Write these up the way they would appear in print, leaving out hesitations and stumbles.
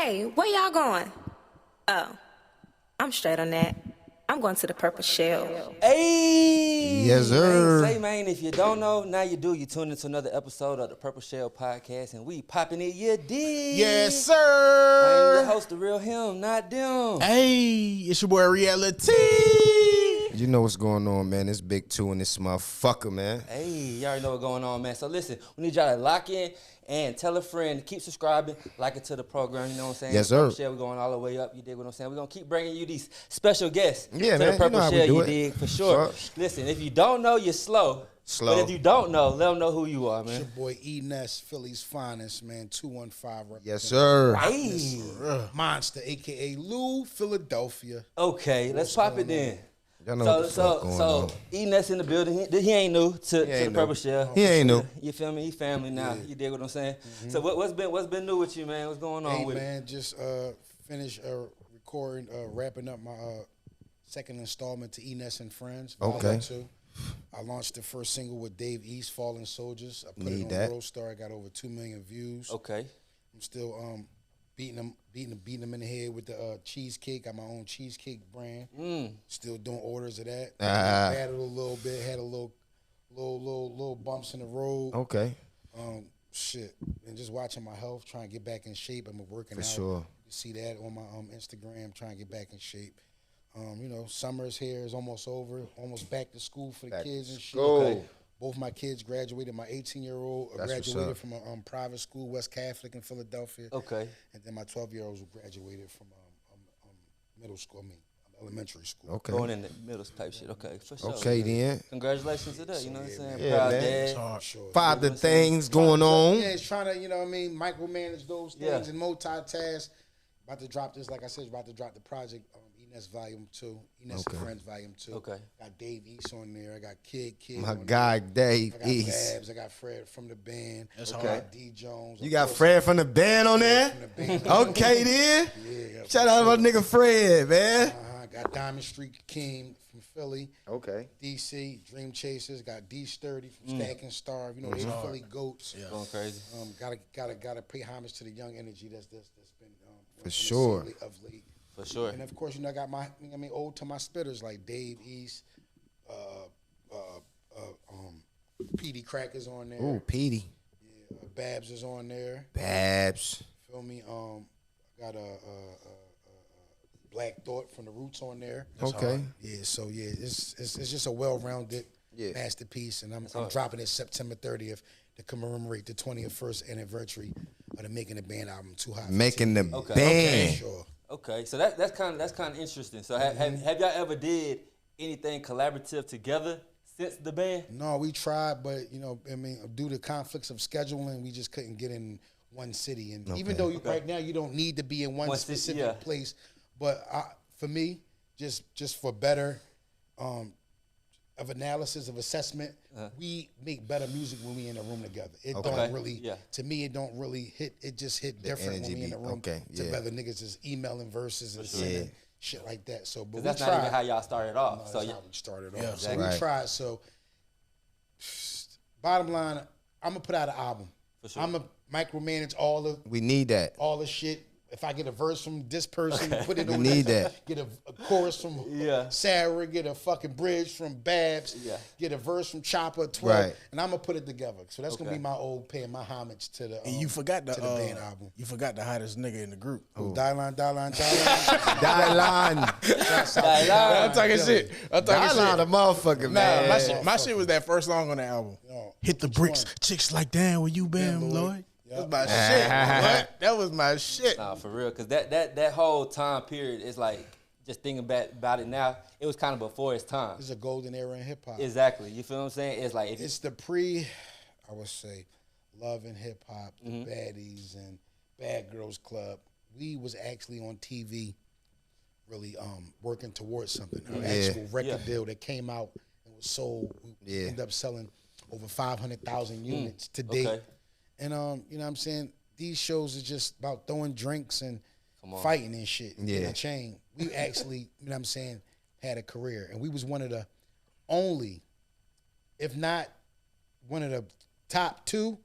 Hey, where y'all going? Oh, I'm straight on that. I'm going to the Purple Shell. Hey! Yes, sir. Say, man, if you don't know, now you do. You tune into another episode of the Purple Shell podcast, and we popping it, you dig? Yes, I am your sir. host, the real him, not them. Hey, it's your boy Reality. You know what's going on, man. It's Big Two and this motherfucker, man. Hey, you already know what's going on, man. So listen, we need y'all to lock in and tell a friend, keep subscribing, like it to the program, you know what I'm saying? Yes, The Purple sir. Shell, we're going all the way up, you dig what I'm saying? We're going to keep bringing you these special guests Yeah, to man, the Purple you know how we Shell, do you it. dig, for sure. Listen, if you don't know, you're slow. But if you don't know, let them know who you are, It's man. your boy Eness, Philly's finest, man. 215. Yes, sir. Hey. Monster, a.k.a. Lou, Philadelphia. Okay, let's pop it in. Y'all know what the fuck going on. Eness in the building. He ain't new to the ain't Purple new. Shell. He ain't new. You feel me? He family now. You dig what I'm saying? So what's been new with you, man? What's going on Hey, with it? man, just finished recording, wrapping up my second installment to Eness and Friends. Okay. Volume 2. I launched the first single with Dave East, Fallen Soldiers. I put Need it on that. World Star. I got over 2 million views. Okay. I'm still beating them in the head with the cheesecake. Got my own cheesecake brand. Still doing orders of that. Battled a little bit. Had a little bumps in the road. Okay. Shit, and just watching my health, trying to get back in shape. I'm working For out. sure. You can see that on my Instagram. Trying to get back in shape. Summer's here. Is almost over. Almost back to school for the Back kids to and shit. school. Okay. Both my kids graduated. My 18-year-old That's what's graduated up. from a private school, West Catholic in Philadelphia. Okay. And then my 12-year-old graduated from middle school. Elementary school. Okay. Going in the middle type shit. Okay, for sure. Okay, then. Congratulations to that. You know what I'm saying? Yeah, Proud man. dad. Hard, sure. Father things going on. Yeah, it's trying to, micromanage those things Yeah. and multitask. About to drop this, like I said, about to drop the project, Eness Volume 2, Eness Okay. and Friends Volume 2. Okay. Got Dave East on there. I got Kid My on guy, there. Dave I got East. Babs. I got Fred from the band. That's I hard. got D Jones. You Of got course, Fred from the band on there? from the band. Okay, then. Yeah. Shout out to my nigga Fred, man. Got Diamond Street King from Philly. Okay. DC, Dream Chasers. Got D Sturdy from Stack and Starve. You know, they Philly goats. Yeah. Going crazy. Gotta pay homage to the young energy that's been For sure. of late. For sure. And of course, I got ode to my spitters like Dave East, PD Crackers on there. Ooh, Petey. Yeah, Babs is on there. Babs. Feel me? Got a Black Thought from the Roots on there. Okay. Yeah, so yeah, it's just a well-rounded masterpiece, and I'm dropping it September 30th to commemorate the 21st anniversary of the Making the Band album. Too Hot. for Making the TV. band. Sure. Okay, so that's kind of interesting. So have y'all ever did anything collaborative together since the band? No, we tried, but due to conflicts of scheduling, we just couldn't get in one city. And even though right now you don't need to be in one city, specific place, but for me, just for better of analysis, of assessment, we make better music when we in a room together. It don't really, to me, it don't really hit. It just hit different when we in the room together. Niggas is emailing verses and singing shit like that. So, but That's we not tried. even how y'all started off. No, So that's how we started off. Yeah, So exactly. we tried. So bottom line, I'm gonna put out an album. For sure. I'm gonna micromanage all We need that. the shit. If I get a verse from this person, put it We on. need this. that. Get a chorus from Sarah. Get a fucking bridge from Babs. Get a verse from Chopper 12, Right. and I'm gonna put it together. So that's gonna be my old paying my homage to the. And you forgot the band album. You forgot the hottest nigga in the group. Dylan. Dylan. I'm talking shit. I'm talking Dylan, the shit. motherfucker, Nah, man. my shit was that first song on the album. No, Hit the which bricks. one? Chicks like, damn, where you been, Lloyd. Lloyd? That was my shit. What? That was my shit. Nah, for real, because that whole time period is like, just thinking about it now, it was kind of before its time. It's a golden era in hip hop. Exactly. You feel what I'm saying? It's like, It's the I would say, Love and Hip Hop, the Baddies and Bad Girls Club. We was actually on TV, really working towards something. An actual record deal that came out and was sold. We ended up selling over 500,000 units to date. Okay. And you know what I'm saying? These shows are just about throwing drinks and fighting and shit. In a chain. We actually, you know what I'm saying, had a career. And we was one of the only, if not one of the top two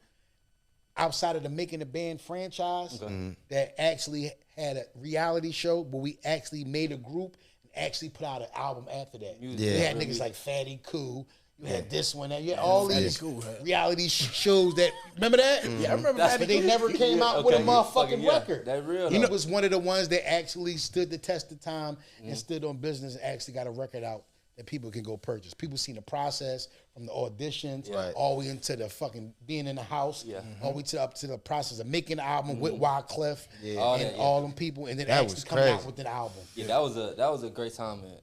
outside of the Making the Band franchise that actually had a reality show, but we actually made a group and actually put out an album after that. We had niggas like Fatty Cool. You had this one. You had all these reality shows that, remember that? Yeah, I remember that. But they never came out with a motherfucking record. That real. You know, it was one of the ones that actually stood the test of time and stood on business and actually got a record out that people can go purchase. People seen the process from the auditions all the way into the fucking being in the house, all the way up to the process of making the album with Wyclef and all them people, and then that actually coming out with the album. Yeah, that was a great time, man.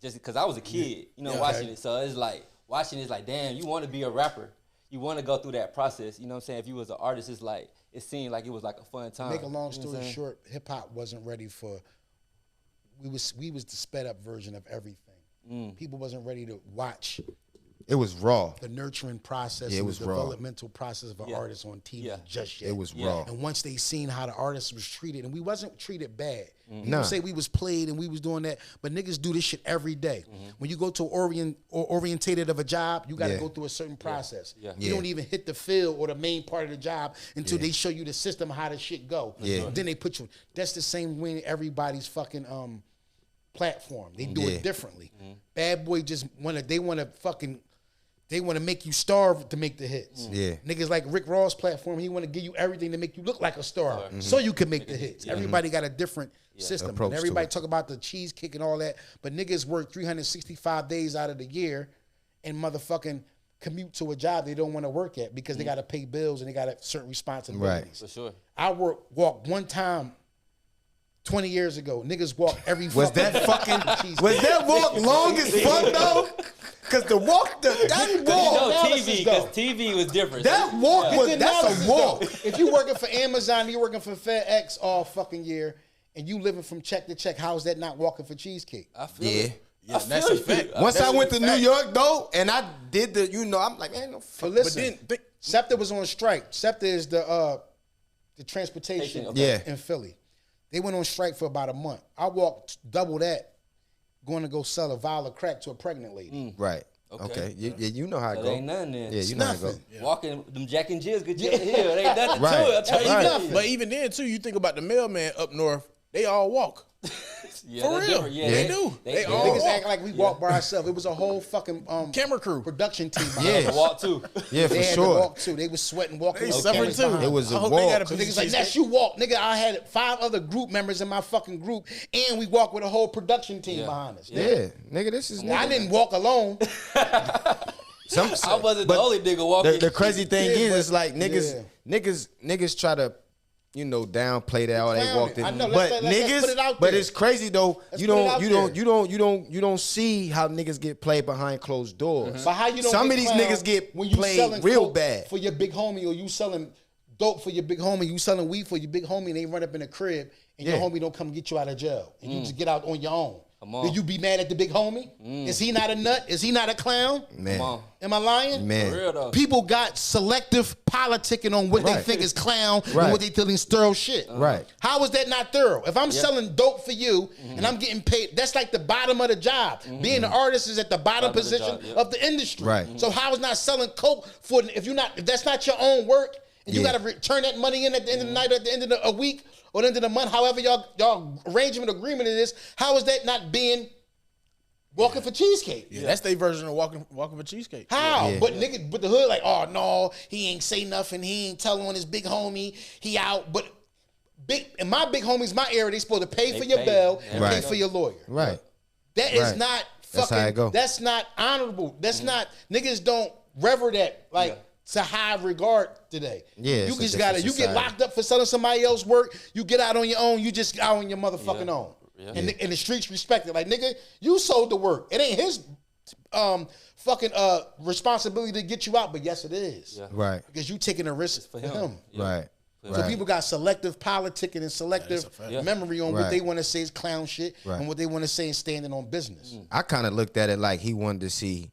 Just because I was a kid, you know, watching it. So it's like, watching it's like, damn, you want to be a rapper. You want to go through that process. You know what I'm saying? If you was an artist, it's like, it seemed like it was like a fun time. Make a long story short, hip hop wasn't ready for, we was the sped up version of everything. People wasn't ready to watch. It was raw. The nurturing process, it was the raw. developmental process of an artist on TV just yet. It was raw. And once they seen how the artist was treated, and we wasn't treated bad. Nah. People say we was played and we was doing that, but niggas do this shit every day. When you go to orientated of a job, you got to go through a certain process. You don't even hit the field or the main part of the job until they show you the system of how the shit go. Then they put you. That's the same way everybody's fucking platform. They do it differently. Bad Boy just they want to make you starve to make the hits. Niggas like Rick Ross' platform, he want to give you everything to make you look like a star so you can make the hits. Everybody got a different system. And everybody talk about the cheesecake and all that, but niggas work 365 days out of the year and motherfucking commute to a job they don't want to work at because they got to pay bills and they got a certain responsibilities. For sure. I walked one time 20 years ago. Niggas walk every Was that walk long as fuck though? Cause that walk, TV, because TV was different. That walk that's a walk. If you working for Amazon, you working for FedEx all fucking year, and you living from check to check, how is that not walking for cheesecake? I feel it. Yeah, that's a fact. Once I went to New York though, and I did the, I'm like, ain't no fuck. But listen, SEPTA was on strike. SEPTA is the transportation in Philly. They went on strike for about a month. I walked double that, going to go sell a vial of crack to a pregnant lady. Right. Okay. You know how it go. Ain't nothing then. Yeah, you know how it go. Walking them Jack and Jills get you in the hill. It ain't nothing to it. But even then too, you think about the mailman up north, they all walk. For real. Yeah, they do. They all Niggas walk. act like we walk by ourselves. It was a whole fucking camera crew, production team. Yeah, walk too. Yeah, they for had sure. To walk too. They was sweating walking. They suffered too. It was a walk. So niggas like, Ness, you walk. Nigga, I had 5 other group members in my fucking group, and we walked with a whole production team behind us. Yeah, nigga, this is. I didn't walk alone. I wasn't the only nigga walking. The crazy thing is, it's like niggas try to, downplay that. They walked in. I know, but let's niggas, put it out but there. it's crazy though. Let's You put it out don't don't see how niggas get played behind closed doors. But how you don't Some get of these clowned niggas get when you played selling real coke bad for your big homie, or you selling dope for your big homie, you selling weed for your big homie, and they run up in the crib, and your homie don't come get you out of jail, and you just get out on your own. Will you be mad at the big homie? Is he not a nut? Is he not a clown? Man. Am I lying? Man. For real though. People got selective politicking on what they think is clown and what they think is thorough shit. Right. How is that not thorough? If I'm selling dope for you and I'm getting paid, that's like the bottom of the job. Being an artist is at the bottom position of the industry. Right. So how is not selling coke for if that's not your own work and you got to return that money in at the end of the night, or at the end of a week, or the end of the month, however y'all arrangement agreement it is, how is that not being walking for cheesecake? Yeah, that's their version of walking for cheesecake. How? Yeah. But nigga, with the hood, like, oh no, he ain't say nothing. He ain't telling on his big homie. He out. But in my big homies, my area, they supposed to pay for your bail and pay for your lawyer. Right. That is not That's how it go. fucking. That's not honorable. That's not. Niggas don't rever that like to high regard today. Yeah, you it's a just different gotta. You society. get locked up for selling somebody else's work. You get out on your own. You just out on your motherfucking own. Yeah. And the streets respect it. Like, nigga, you sold the work. It ain't his fucking responsibility to get you out, but yes, it is. Yeah. Right. Because you taking a risk for him. Yeah. Right. So people got selective politicking and selective memory on what they want to say is clown shit and what they want to say is standing on business. I kind of looked at it like he wanted to see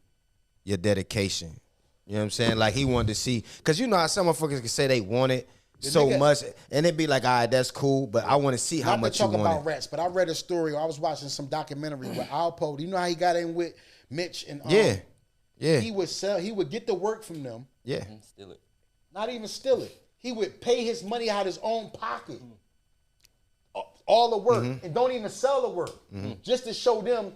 your dedication. You know what I'm saying? Like he wanted to see, because you know how some motherfuckers can say they want it so much, and it'd be like, all right, that's cool, but I want to see how much you want it. Not to talk about rats, but I read a story, or I was watching some documentary where Alpo, you know how he got in with Mitch and yeah. he would get the work from them. Yeah. Steal it. Not even steal it. he would pay his money out of his own pocket. All the work and don't even sell the work just to show them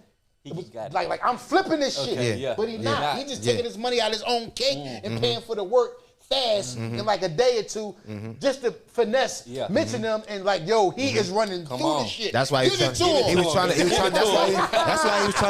like I'm flipping this shit. Yeah. But he not. He just taking his money out of his own cake and paying for the work fast in like a day or two just to finesse mention them and like, yo, he is running through the shit. That's why he was trying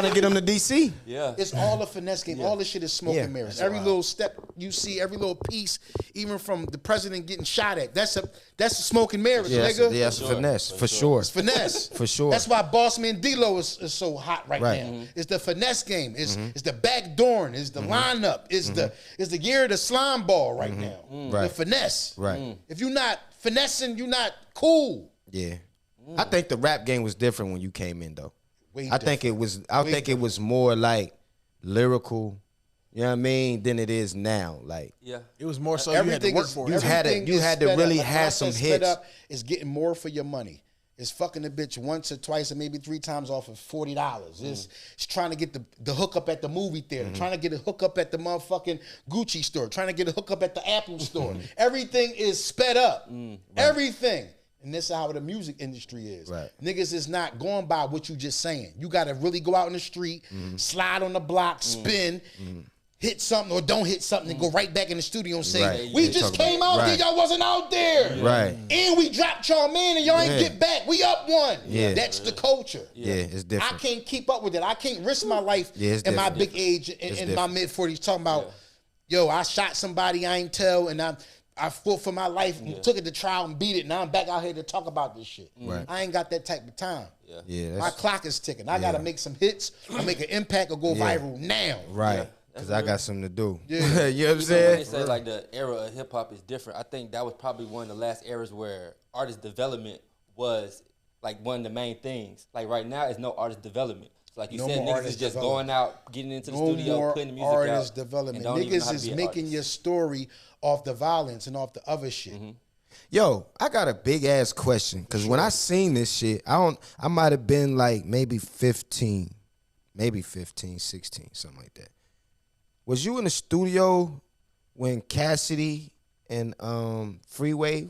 to get him to DC. Yeah. It's all a finesse game. All this shit is smoke and mirrors. Every little step you see, every little piece, even from the president getting shot at, that's a smoke and mirrors, nigga. Yeah, that's finesse, for sure. It's finesse. For sure. That's why Bossman D-Lo is so hot right now. It's the finesse game. It's the backdooring. It's the lineup. It's the year of the slime ball right now. The finesse. Right. If you're not finessing, you're not cool. Yeah. I think the rap game was different when you came in though. I think it was more like lyrical, you know what I mean, than it is now. Like it was more so everything you had to work for it. You had to really have some hits. It's getting more for your money. It's fucking the bitch once or twice or maybe 3 times off of $40. It's trying to get the hookup at the movie theater, trying to get a hookup at the motherfucking Gucci store, trying to get a hookup at the Apple store. Everything is sped up. Everything. And this is how the music industry is. Right. Niggas is not going by what you just saying. You got to really go out in the street, slide on the block, spin, hit something or don't hit something and go right back in the studio and say, we just came out there, y'all wasn't out there. Right. And we dropped y'all man and y'all ain't get back. We up one. Yeah. That's the culture. Yeah, it's different. I can't keep up with it. I can't risk my life in my big age in my mid-40s talking about, yo, I shot somebody I ain't tell and I fought for my life and took it to trial and beat it. Now I'm back out here to talk about this shit. Right. I ain't got that type of time. Yeah. My clock is ticking. I got to make some hits or make an impact or go viral now. Right. Because I got something to do. Yeah. You know what I'm When saying? they say like the era of hip hop is different, I think that was probably one of the last eras where artist development was like one of the main things. Like right now, it's no artist development. So like you said, niggas is just going out, getting into the studio, putting the music out. Artist development. Niggas is making your story off the violence and off the other shit. Yo, I got a big ass question. Because when I seen this shit, I might have been like maybe 15, 16, something like that. Was you in the studio when Cassidy and Freeway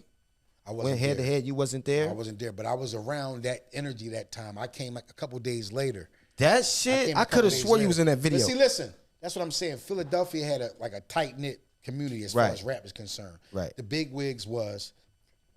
went head to head? You wasn't there? I wasn't there, but I was around that energy that time. I came like a couple days later. That shit? I could have swore you was in that video. But see, listen, that's what I'm saying. Philadelphia had a tight-knit community as far as rap is concerned. Right. The big wigs was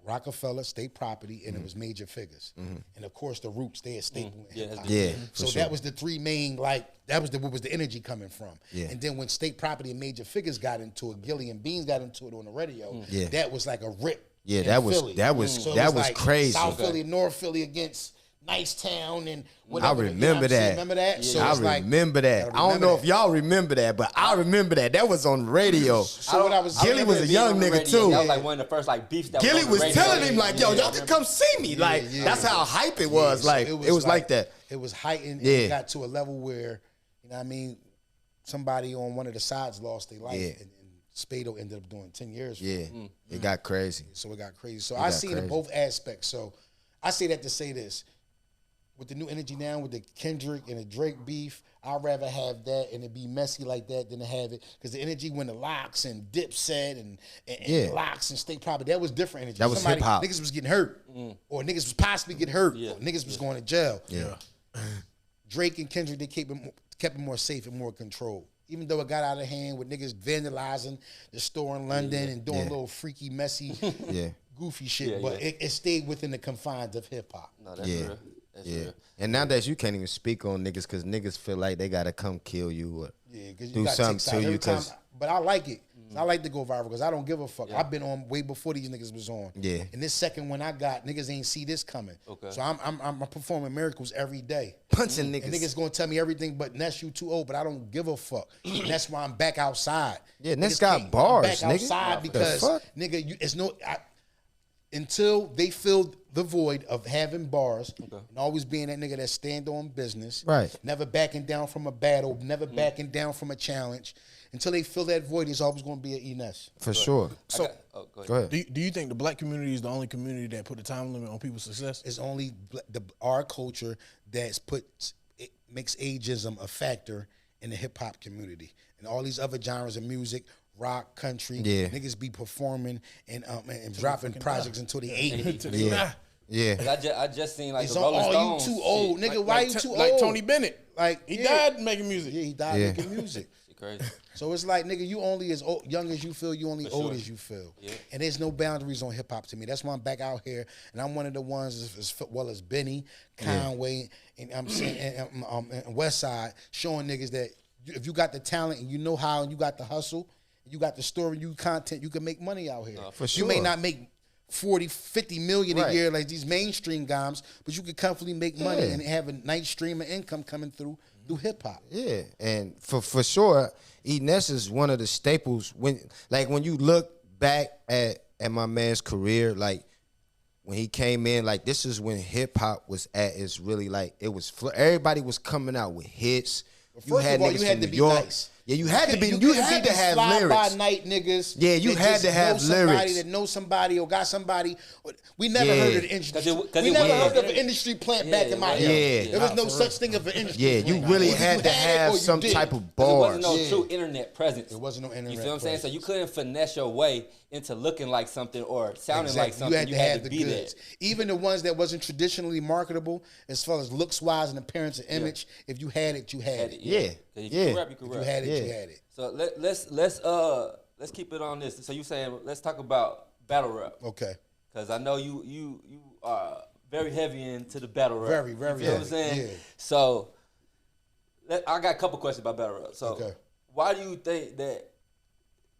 Rockefeller, State Property, and it was Major Figures. And of course, the Roots, they a staple in hip-hop. Yeah, so that was the three main, like, that was what was the energy coming from. Yeah. And then when State Property and Major Figures got into it, Gilly and Beans got into it on the radio, that was like a rip. Yeah, in that was Philly. so it was like crazy. South Philly, North Philly against Nicetown and whatever. I remember that. Remember that? Yeah. So I remember that. I don't know if y'all remember that, but I remember that. That was on the radio. So what I was Gilly was a young nigga too. That was like one of the first like beefs that Gilly was radio. telling him like, yo, y'all can come see me. Like that's how hype it was. Like it was like that. It was heightened. And it got to a level where, you know what I mean, somebody on one of the sides lost their life. And Spado ended up doing 10 years for him. It got crazy. So it got crazy. So I see it in both aspects. So I say that to say this. With the new energy now, with the Kendrick and the Drake beef, I'd rather have that and it be messy like that than to have it. Because the energy when the Locks and Dipset and Locks and State Property, that was different energy. That was hip-hop. Niggas was getting hurt. Or niggas was possibly getting hurt. Or niggas was going to jail. Yeah. Drake and Kendrick, they kept it more safe and more controlled. Even though it got out of hand with niggas vandalizing the store in London and doing little freaky, messy, goofy shit. But it stayed within the confines of hip-hop. No, that's real. That's real. And nowadays you can't even speak on niggas because niggas feel like they gotta come kill you or do something to you. But I like it. I like to go viral because I don't give a fuck. I've been on way before these niggas was on. Yeah. And this second one I got, niggas ain't see this coming. Okay. So I'm performing miracles every day. Punching niggas. And niggas gonna tell me everything, but Ness, you too old. But I don't give a fuck. And that's why I'm back outside. Yeah, Ness got bars, back nigga. outside because nigga, it's no. Until they filled the void of having bars and always being that nigga that stand on business, right? Never backing down from a battle, never backing down from a challenge. Until they fill that void, there's always going to be an Eness. For sure. So, go ahead. Do you think the black community is the only community that put a time limit on people's success? It's only our culture it makes ageism a factor in the hip hop community. And all these other genres of music, rock, country. Yeah. Niggas be performing and dropping projects until they 80. Yeah. Yeah. 'Cause I just seen like It's the all, Rolling oh, you Stones. too old, shit. nigga. Why you too Like old? Tony Bennett. Like He yeah. died making music. Yeah, he died Yeah. making music. Shit crazy. So it's like, nigga, you only as young as you feel, you only old as you feel. Yeah. And there's no boundaries on hip hop to me. That's why I'm back out here, and I'm one of the ones as well as Benny, Conway, and I'm saying and West Side, showing niggas that if you got the talent and you know how and you got the hustle, you got the story, you content, you can make money out here. For You may sure. not make 40, 50 million a Right. year like these mainstream guys, but you can comfortably make money and have a nice stream of income coming through hip hop. Yeah, and for sure, Eness is one of the staples. When you look back at my man's career, like when he came in, like this is when hip hop was at its really like it was. Everybody was coming out with hits. First of all, you niggas had from to New be York. nice. Yeah, you had to be. You couldn't had be to have fly lyrics. by night niggas. Yeah, you that had just to have know somebody lyrics. that knows somebody or got somebody. We never Yeah. heard of the industry. 'Cause We it never wasn't- heard of an industry plant back in my Yeah, era. yeah. There was no such thing as an industry. Yeah, you plant. really Either had you to it have or you some didn't. type of 'Cause bars. There wasn't no Yeah. true internet presence. There wasn't no internet You feel what I'm saying? So presence. you couldn't finesse your way into looking like something or sounding like Exactly. something. You had to have the be goods. there. Even the ones that wasn't traditionally marketable, as far as looks wise and appearance and image, if you had it, you had it. Yeah. 'Cause if Yeah. you rap, you can If you rap. had it, you Yeah. had it. So let's keep it on this. So you saying let's talk about battle rap Okay. because I know you are very heavy into the battle rap. Very, very You know what I'm heavy, saying? yeah. So I got a couple questions about battle rap. So Okay. why do you think that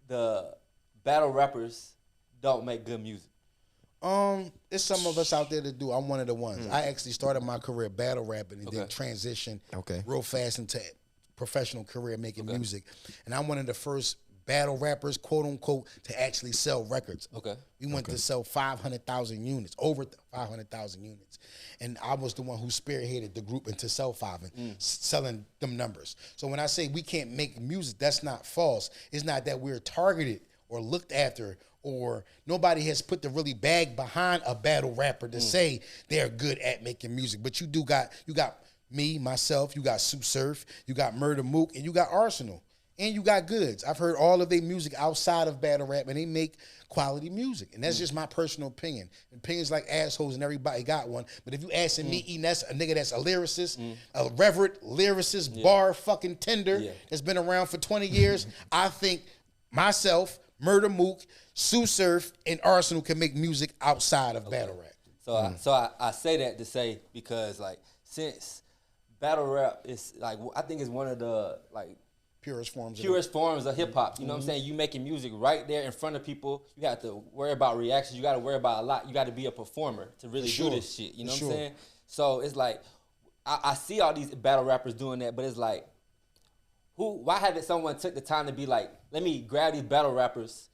the battle rappers don't make good music? It's some of us out there that do. I'm one of the ones. I actually started my career battle rapping and then transitioned real fast into professional career making music. And I'm one of the first battle rappers, quote unquote, to actually sell records. Okay. We went to sell 500,000 units, over 500,000 units. And I was the one who spearheaded the group into selling them numbers. So when I say we can't make music, that's not false. It's not that we're targeted or looked after or nobody has put the really bag behind a battle rapper to say they're good at making music. But you got me, myself, you got Sue Surf, you got Murder Mook, and you got Arsenal. And you got Goods. I've heard all of their music outside of battle rap, and they make quality music. And that's just my personal opinion. Opinions like assholes, and everybody got one. But if you asking me, Eness, a nigga that's a lyricist, a reverend lyricist, bar fucking tender, that's been around for 20 years, I think myself, Murder Mook, Sue Surf, and Arsenal can make music outside of battle rap. So I say that to say because like since battle rap is like I think it's one of the like Purest forms of hip hop. You know what I'm saying? You making music right there in front of people. You have to worry about reactions. You got to worry about a lot. You got to be a performer to really do this shit. You know what I'm saying? So it's like I see all these battle rappers doing that, but it's like why haven't someone took the time to be like, let me grab these battle rappers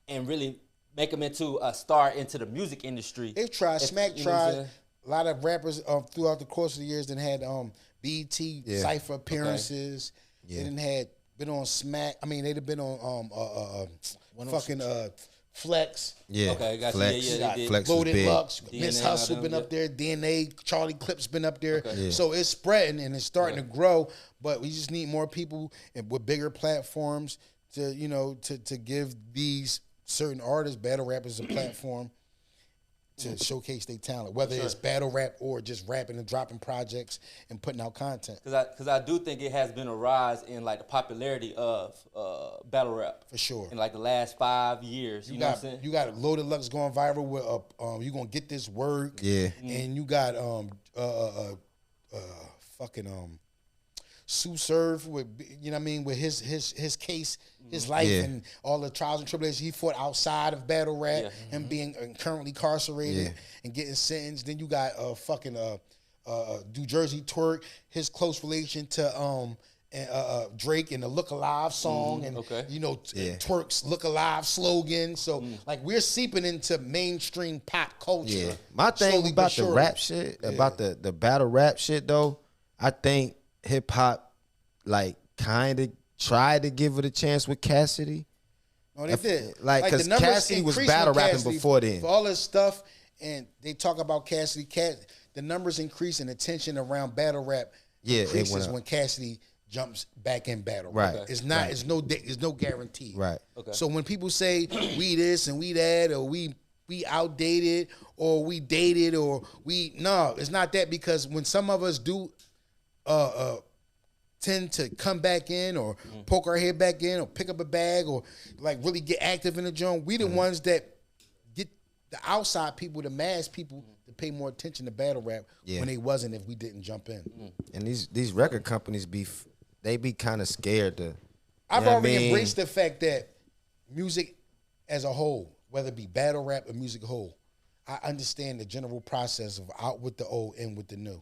and really make them into a star into the music industry? They've tried. Smack you know what I'm tried. saying? A lot of rappers throughout the course of the years then had BET Cypher appearances. They didn't had been on Smack. I mean, they'd have been on fucking Flex. Yeah. Okay, got you. Flex. Yeah, they did. Flex was Loaded big. Lux, DNA Miss and all Hustle them, been yeah. up there, DNA, Charlie Clip's been up there. Okay. Yeah. So it's spreading and it's starting to grow, but we just need more people with bigger platforms to, to give these certain artists, battle rappers a platform to showcase their talent, whether it's battle rap or just rapping and dropping projects and putting out content. Because I do think it has been a rise in like the popularity of battle rap For sure. in like the last 5 years. You know what I'm saying? You got Loaded Lux going viral with you gonna get this work. Yeah. And you got Sue Surf with with his case, his life and all the trials and tribulations he fought outside of battle rap, him being currently incarcerated and getting sentenced. Then you got New Jersey Twerk, his close relation to Drake and the Look Alive song and Twerk's Look Alive slogan. So like we're seeping into mainstream pop culture. Yeah. My thing slowly but about the surely. rap shit, about the battle rap shit though, I think hip hop like kind of tried to give it a chance with Cassidy. No, they did. Like, because the numbers Cassidy was increased battle with rapping Cassidy before then. For all this stuff, and they talk about Cassidy. The numbers increase and attention around battle rap Yeah, it increases went up. when Cassidy jumps back in battle. Right. It's not. It's no guarantee. Right. Okay. So when people say we this and we that, or we outdated, or we dated, or no, it's not that, because when some of us do tend to come back in or poke our head back in or pick up a bag or like really get active in the joint, we the ones that get the outside people, the mass people, to pay more attention to battle rap when they wasn't, if we didn't jump in. And these record companies they be kind of scared to. I've already embraced the fact that music as a whole, whether it be battle rap or music whole, I understand the general process of out with the old, in with the new.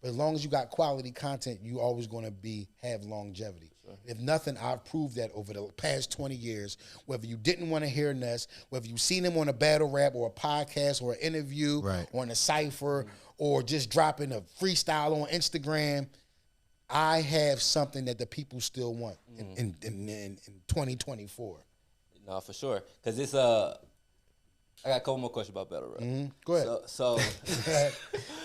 But as long as you got quality content, you always going to have longevity. Sure. If nothing, I've proved that over the past 20 years. Whether you didn't want to hear Ness, whether you've seen him on a battle rap or a podcast or an interview or in a cypher or just dropping a freestyle on Instagram, I have something that the people still want in 2024. No, for sure. Because it's I got a couple more questions about battle rap. Go ahead. So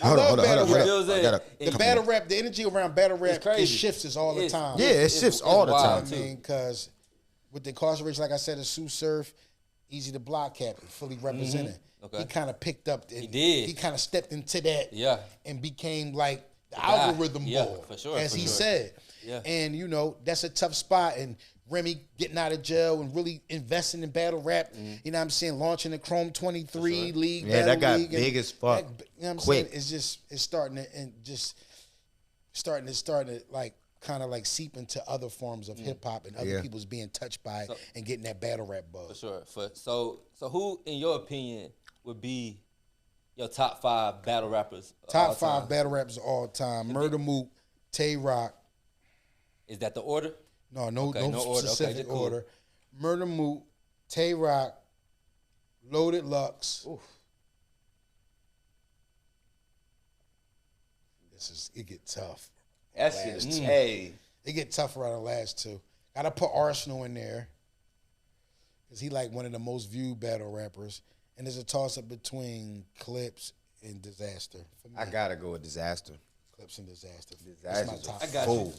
Hold on. The battle rap, the energy around battle rap, it shifts all the time. Yeah, it shifts all the time. I mean, because with the incarceration, like I said, a Sue Surf, Easy to Block captain, fully represented. Okay. He kind of picked up. He did. He kind of stepped into that. Yeah. And became like the algorithm boy, for sure, as he said. Yeah. And you know, that's a tough spot. And Remy getting out of jail and really investing in battle rap. You know what I'm saying? Launching the Chrome 23 League. Yeah, that got League, big as fuck. You know what I'm quick. saying? It's starting to like kind of like seep into other forms of hip hop and other people's being touched by it and getting that battle rap buzz. For sure. So who, in your opinion, would be your top 5 battle rappers? Top 5 battle rappers of all time. Murder Mook, Tay Rock. Is that the order? No order. specific Cool. order. Murder Mook, Tay Rock, Loaded Lux. Oof. It get tough. That's just hey. It get tougher on the last 2. Gotta put Arsenal in there, because he like one of the most viewed battle rappers. And there's a toss up between Clips and Disaster. For me. I gotta go with Disaster. Clips and Disaster. That's my top.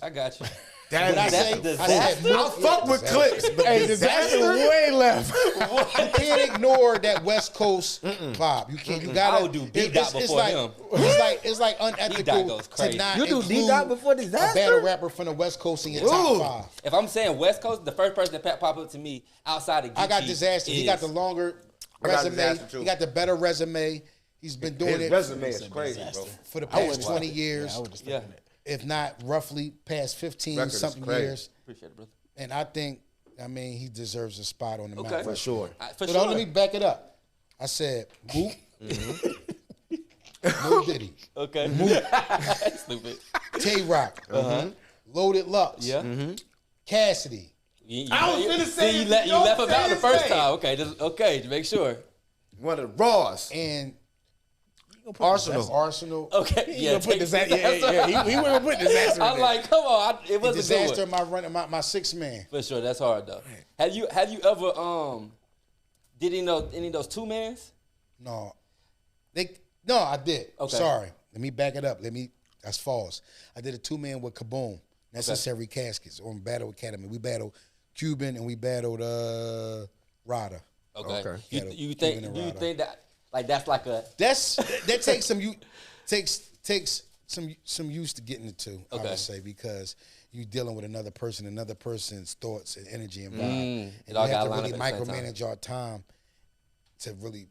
I got you. I said I'll fuck with Clips, but Hey, Disaster way left. You can't ignore that West Coast vibe. You can't. You gotta. I would do D-Dot before him. It's like unethical goes crazy. to not You do include D-Dot before Disaster? a battle rapper from the West Coast in your top 5. If I'm saying West Coast, the first person that pop up to me outside of Geechee I got Disaster. He got the longer resume. Disaster, too. He got the better resume. He's been doing His it resume is crazy, bro. for the past 20 years. I would just thinking that. If not roughly past 15 Record is something crazy. years. Appreciate it, brother. And I think, he deserves a spot on the map. For sure. For But sure. let me back it up. I said, Mook, no Diddy, Okay. Stupid. Tay Rock, Loaded Lux, Cassidy. I was finna say you left him out the first time. Okay, just make sure. One of the Raws. And Arsenal. Arsenal. Okay, He gonna put Disaster. Yeah. He wouldn't put Disaster. I'm like, come on, it was a Disaster, good one. my 6th man. For sure, that's hard though. Have you ever did any of those 2-mans? No. I did. Okay. Sorry. Let me back it up. That's false. I did a 2-man with Kaboom. Necessary Caskets on Battle Academy. We battled Cuban and we battled Rada. Okay. Yeah, You Cuban and think Rada. that like that's like a That takes some use to getting it to, I Okay. would say, because you dealing with another person's thoughts and energy and vibe. And It you all have gotta to line really up at the same micromanage our time to really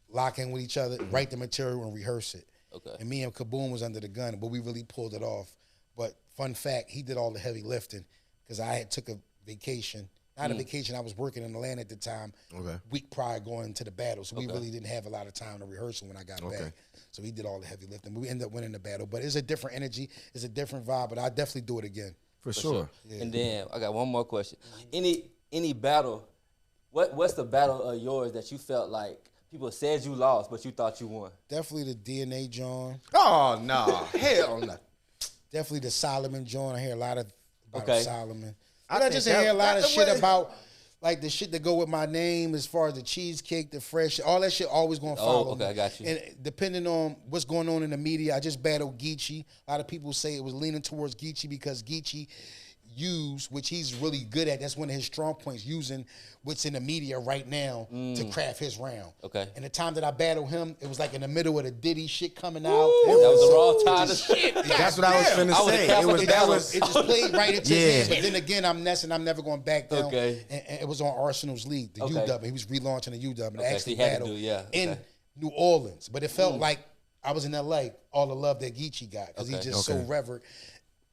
lock in with each other, write the material and rehearse it. Okay. And me and Kaboom was under the gun, but we really pulled it off. But fun fact, he did all the heavy lifting because I had took a vacation. Not a vacation, I was working in Atlanta at the time, week prior going to the battle. So we really didn't have a lot of time to rehearse when I got back. So he did all the heavy lifting. But we ended up winning the battle. But it's a different energy, it's a different vibe, but I'll definitely do it again. For sure. Yeah. And then I got one more question. Any battle, what's the battle of yours that you felt like people said you lost, but you thought you won? Definitely the DNA John. Oh, no. Hell no. Definitely the Solomon John. I hear a lot about Okay. Solomon. I I think just that- hear a lot of that- shit what- about like the shit that go with my name, as far as the cheesecake, the fresh, all that shit always gonna follow me. I got you. And depending on what's going on in the media, I just battled Geechee. A lot of people say it was leaning towards Geechee because Geechee which he's really good at. That's one of his strong points, using what's in the media right now to craft his round. Okay. And the time that I battled him, it was like in the middle of the Diddy shit coming out. That was the wrong time. That's what I was finna say. It just played right into his hands. But then again, I'm Ness and I'm never going back down. Okay. And it was on Arsenal's league, the UW. He was relaunching the UW. And actually so battled in New Orleans. But it felt like I was in LA, all the love that Geechee got, because he's just so revered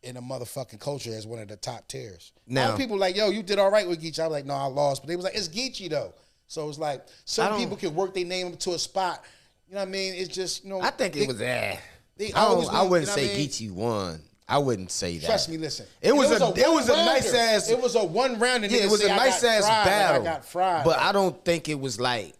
in a motherfucking culture as one of the top tiers. Now people like, yo, you did all right with Geechee. I was like, no, I lost. But they was like, it's Geechee though. So it's like some people can work their name to a spot. You know what I mean? It's just, I think it was I wouldn't say Geechee won. I wouldn't say that. Trust me, listen. It was a nice ass. It was a one round. Yeah, it was a nice ass battle. I got fried. But I don't think it was like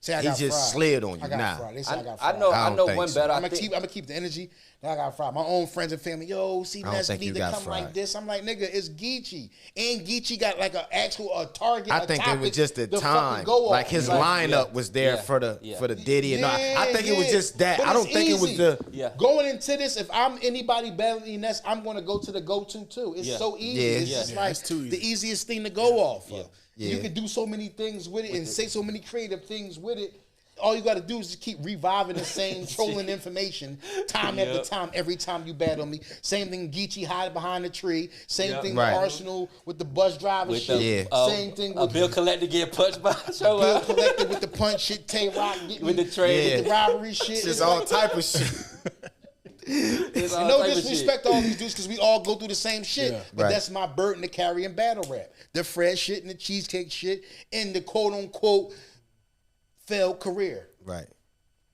he just slid on you. I got fried. They say I got fried. I know one better. I'm gonna keep the energy. Now I got fried. My own friends and family, yo, see, Ness need to come fried. like this. I'm like, nigga, it's Geechee. And Geechee got like an actual target. I think it was just the time. Like his lineup was there for the Diddy and all. I think it was just that. I don't think it was going into this. If I'm anybody battling Ness, I'm gonna go to the go-to too. It's so easy. It's just like the easiest thing to go off of. You can do so many things with it and say so many creative things with it. All you got to do is just keep reviving the same trolling information time after time, every time you battle me. Same thing, Geechee hide behind the tree. Same thing with Arsenal with the bus driver shit. Same thing with Bill Collector getting punched by Bill Collector with the punch shit. Tay-Rock getting with the trade, with the robbery shit. It's all type of shit. No disrespect to all these dudes because we all go through the same shit. But that's my burden to carry in battle rap. The fresh shit and the cheesecake shit and the quote-unquote failed career. Right.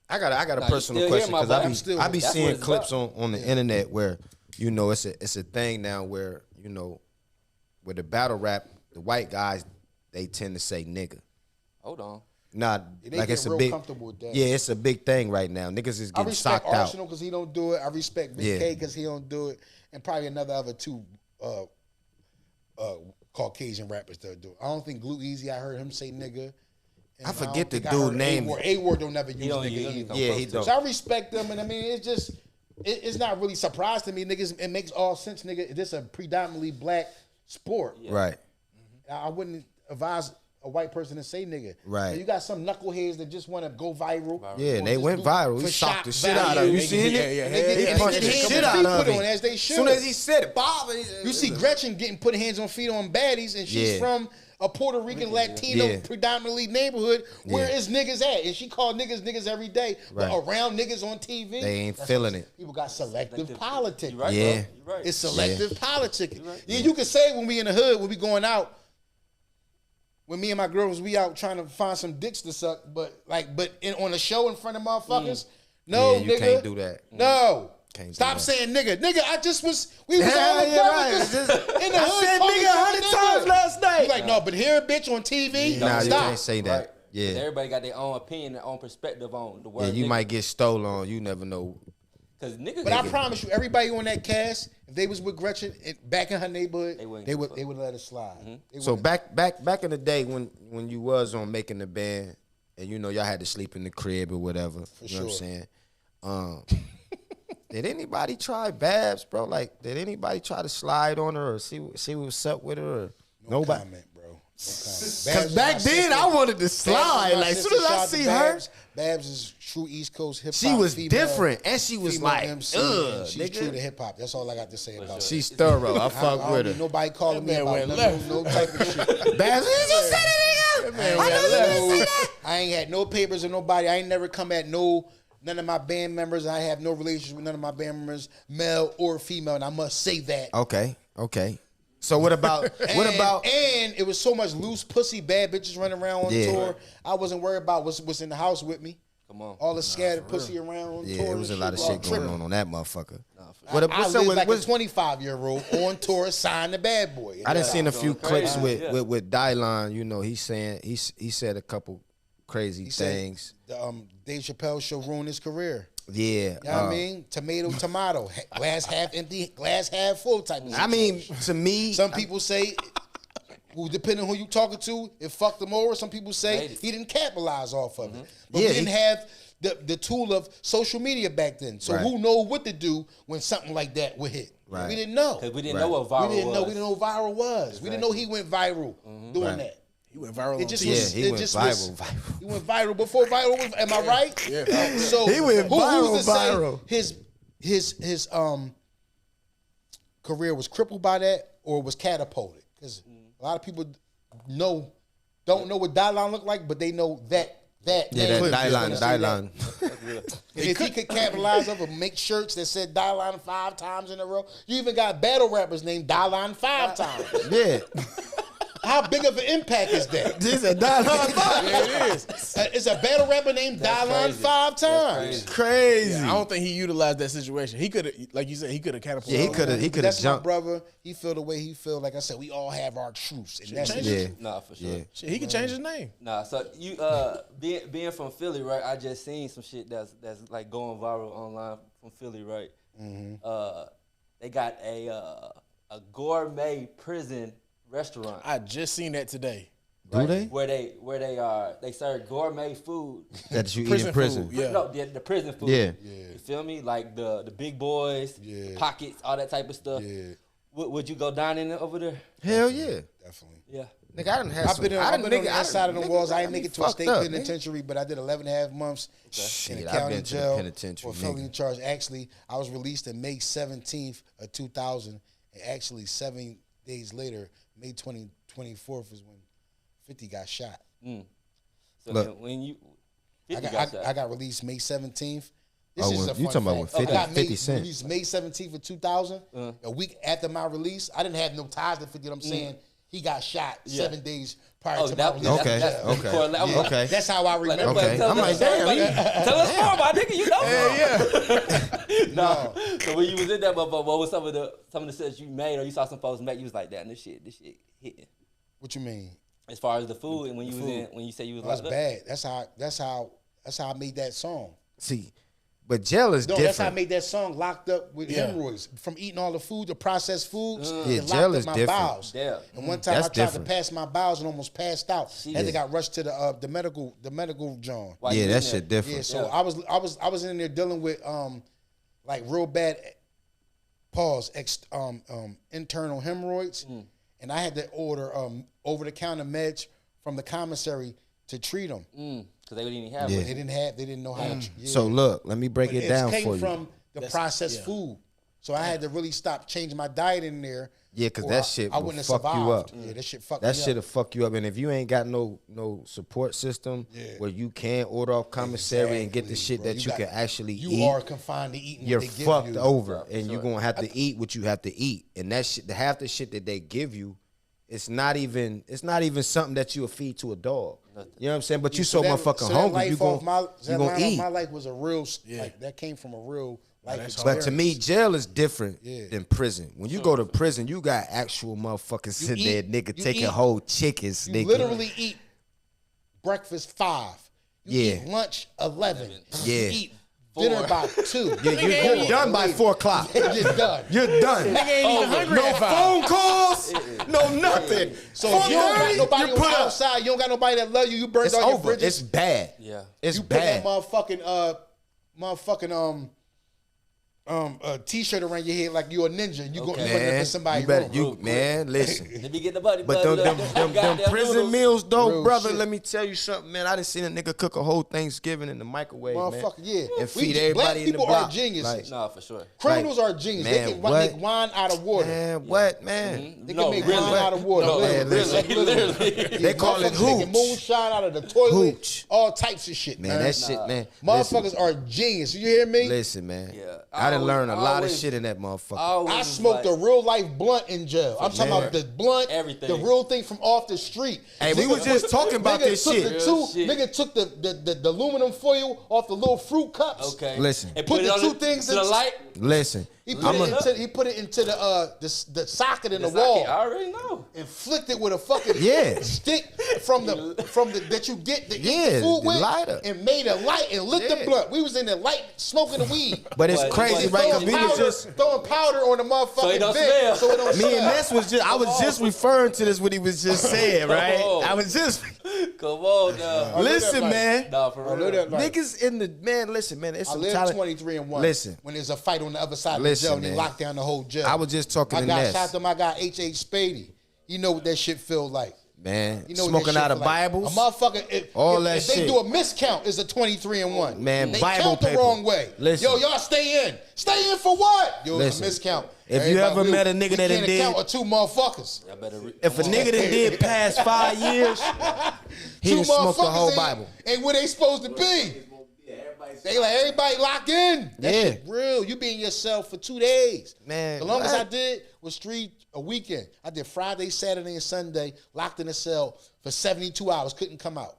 I got a personal question because I be seeing clips on the internet where, you know, it's a thing now where, you know, with the battle rap, the white guys, they tend to say nigga. Hold on. Nah, like it's a big, it's a big thing right now. Niggas is getting socked out. I respect Arsenal because he don't do it. I respect Big K because he don't do it, and probably other two Caucasian rappers that do it. I don't think Glue Easy. I heard him say nigga. I forget the dude name. A-Word don't never use nigga either. Yeah, he don't. So I respect them, and I mean, it's just, it's not really surprised to me, niggas. It makes all sense, nigga. This is a predominantly black sport. Yeah. Right. I wouldn't advise a white person to say nigga. Right. So you got some knuckleheads that just want to go viral. Yeah, and they went viral. He socked the shit out of him. You seen it? Yeah. He punched the shit out of him. As they should. As soon as he said it, Bob. You see Gretchen getting put hands on feet on baddies, and she's from a Puerto Rican Latino predominantly neighborhood. Where is niggas at? And she called niggas every day. But around niggas on TV, they ain't feeling it. People got selective politics. Right, yeah. Right. It's selective politics. Right. Yeah, you can say when we in the hood, when we going out, when me and my girls, we out trying to find some dicks to suck, but on a show in front of motherfuckers, no, you nigga. can't do that. No. Can't Stop saying nigga. Nigga, we was all together in the hood. I said nigga 100 times last night. You like, no, but here, bitch, on TV, nah, stop. You can't say that. Right. Yeah. Everybody got their own opinion, their own perspective on the word. Yeah, you nigga. might get stolen. You never know. Cause niggas. But I promise you, everybody on that cast, if they was with Gretchen back in her neighborhood, they would let it slide. Mm-hmm. So back in the day when you was on Making the Band, and you know y'all had to sleep in the crib or whatever. You know what I'm saying? Did anybody try Babs, bro? Like, did anybody try to slide on her or see what's up with her? Or nobody? Comment, bro. No Because back then I wanted to slide. Like, as soon as I see her, Babs is true East Coast hip hop. she was female, different, and she was like, she's nigga. true to hip hop. That's all I got to say about her. She's thorough. I fuck with her. Nobody calling me about no type of shit. Babs, you just said it again. I ain't had no papers or nobody. I ain't never come at none of my band members. I have no relationship with none of my band members, male or female, and I must say that. Okay. So what about and it was so much loose pussy bad bitches running around on tour. I wasn't worried about what's in the house with me. Come on. All the scattered pussy around on tour. Yeah, there was a lot of shit going on that motherfucker. I lived like a 25-year-old on tour, signed the bad boy. I done seen a few clips with Dylon. You know, he said a couple crazy things. The Dave Chappelle show ruined his career. Yeah. You know what I mean? Tomato. Glass half empty, glass half full type of shit. I mean, to me, some people say who, depending on who you talking to, it fucked him over. Some people say he didn't capitalize off of it. But we didn't have the tool of social media back then. So who knows what to do when something like that would hit? Right. We didn't know. Because we didn't know what viral was. We didn't know what viral was. Exactly. We didn't know he went viral doing that. He went viral. It just he was. went viral. He went viral before viral was. Am I right? Yeah. So he went viral. His career was crippled by that, or was catapulted? Because a lot of people don't know what Dylan looked like, but they know that. Dylan. If he could capitalize off and make shirts that said Dylan 5 times in a row, you even got battle rappers named Dylan 5 times. Yeah. How big of an impact is that? This is Dylan 5. Yeah, it is. It's a battle rapper named Dylan 5 times. Crazy. Yeah, I don't think he utilized that situation. He could have, like you said, he could have catapulted. Yeah, he could have That's jumped. my brother. He feel the way he feel. Like I said, we all have our truths, and that's it. Nah, for sure. Yeah. Shit, he could change his name. Nah, so you being from Philly, right? I just seen some shit that's like going viral online from Philly, right? They got a gourmet prison restaurant. I just seen that today. Do they? Where they serve gourmet food. That you eat in prison. Food, yeah. No, the prison food. Yeah. You feel me? Like the big boys, pockets, all that type of stuff. Yeah, Would you go dining over there? Hell yeah. definitely. Yeah. Nigga, I done had I've some. been on that side of the walls. I ain't nigga, make it to a fucked state up, penitentiary, but I did 11 and a half months in Shit, a I've county been to the jail penitentiary, for felony nigga. charge. Actually, I was released on May 17th of 2000, and actually 7 days later, May 24th is when 50 got shot. So Look. when you I got released May 17th. This Oh, is when- a you fun talking about fact. when 50 I got 50 Cent. released May 17th of 2000. A week after my release, I didn't have no ties to 50. I'm saying he got shot 7 days prior to my release. Okay. That's how I remember. Okay. I'm like, damn. Tell us more, my nigga. You know. No. So when you was in there, but what was some of the sets you made, or you saw some folks make, you was like, damn, this shit hitting. What you mean? As far as the food, and when you said you was That's like, bad. That's how I made that song. See, but jail is No, that's how I different. made that song. Locked up with hemorrhoids from eating all the food, the processed foods. Yeah, it jail locked is up my different. bowels. Yeah. And one time That's I tried different. to pass my bowels and almost passed out. And they got rushed to the medical John. why you Yeah, in that there? shit different. Yeah, so I was in there dealing with like real bad internal hemorrhoids, and I had to order over the counter meds from the commissary to treat them. Because they didn't even have Yeah. it. They didn't know how to. Yeah. So look, let me break But it down came for you. from the processed food, so I had to really stop changing my diet in there. Yeah, because or that shit I will wouldn't fuck have you up. survived. Yeah, that shit fucked That me shit'll up. fuck you up. And if you ain't got no support system where you can order off commissary and get the shit Bro, that you can actually you eat, are confined to eating. you're what they fucked give you. over. And you're gonna have to eat what you have to eat. And that shit, half the shit that they give you, it's not even something that you'll feed to a dog. You know what I'm saying? But you so motherfucking that hungry, life you off gonna line eat. My life was a real, like that came from a real life experience. But to me, jail is different than prison. When you go to prison, you got actual motherfuckers sitting there, nigga, taking whole chickens, you nigga. literally eat breakfast 5. You Yeah. eat lunch 11. Yeah. You eat dinner by 2. You're done by 4 o'clock. You're done. You're done. Nigga ain't even hungry No at 5. phone calls, no nothing. So if you don't got nobody you put up. outside, you don't got nobody that love you, you burned It's all your over. bridges. It's bad. Yeah. It's You put that bad. motherfucking t-shirt around your head like you a ninja. You go Okay. running Man, for somebody. you better, room. man, listen. Let me get the buddy. But them goddamn prison noodles. meals, though, Real brother, shit. let me tell you something, man. I done seen a nigga cook a whole Thanksgiving in the microwave, man. Motherfucker, yeah. And feed everybody Black in the people block. are geniuses. Nah, for sure. Criminals like, are genius. man, They can what? make wine out of water. Man, what, man? They can make wine out of water. No, Literally. literally. They call it Motherfuckers making hooch. moonshine out of the toilet. Hooch. All types of shit, man. Man, that shit, man. Motherfuckers are genius. You hear me? Listen, man. Yeah. I done learned a lot of always- shit in that motherfucker. I smoked a real life blunt in jail. I'm talking about the blunt, Everything. the real thing from off the street. Hey, we was just talking about this took shit. The two, Shit. nigga took the aluminum foil off the little fruit cups. Okay. Listen. And Put it the on two things to the in- light. Listen, He put it into the socket in the wall. I already know. And flicked it with a fucking stick from the that you get the food with, lighter, and made a light and lit the blunt. We was in the light smoking the weed. But it's crazy, right? Because we was just throwing powder on the motherfucking vent, so it don't smell. Me and Ness was just, I was just referring to this what he was just saying, right? I was just. Come on, now. Listen, man. Nah, for real. Niggas in the listen, man. It's some I talent. lived 23-1. Listen, when there's a fight on the other side of the jail and they lock down the whole jail. I was just talking to I Ness. shot them. I got H.H. Spady. You know what that shit feel like. Man, you know smoking out of Bibles. A motherfucker, if they do a miscount, it's a 23-1. Man, they Bible count the paper. wrong way. Listen. Yo, y'all stay in. Stay in for what? Yo, it's a miscount. If you ever met a nigga that did did, count 2 motherfuckers. If a nigga that did past 5 years, he done smoked the whole Bible. Ain't where they supposed to be. They like everybody lock in. That Yeah. shit real. You be in your cell for 2 days. Man, the longest I did was a weekend. I did Friday, Saturday, and Sunday, locked in a cell for 72 hours. Couldn't come out.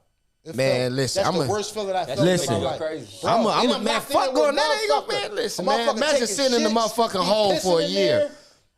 Man, listen, that's the worst feeling I felt in my life. I'm man, fuck going that ain't gonna man. Listen, man, imagine sitting in the motherfucking hole for a year.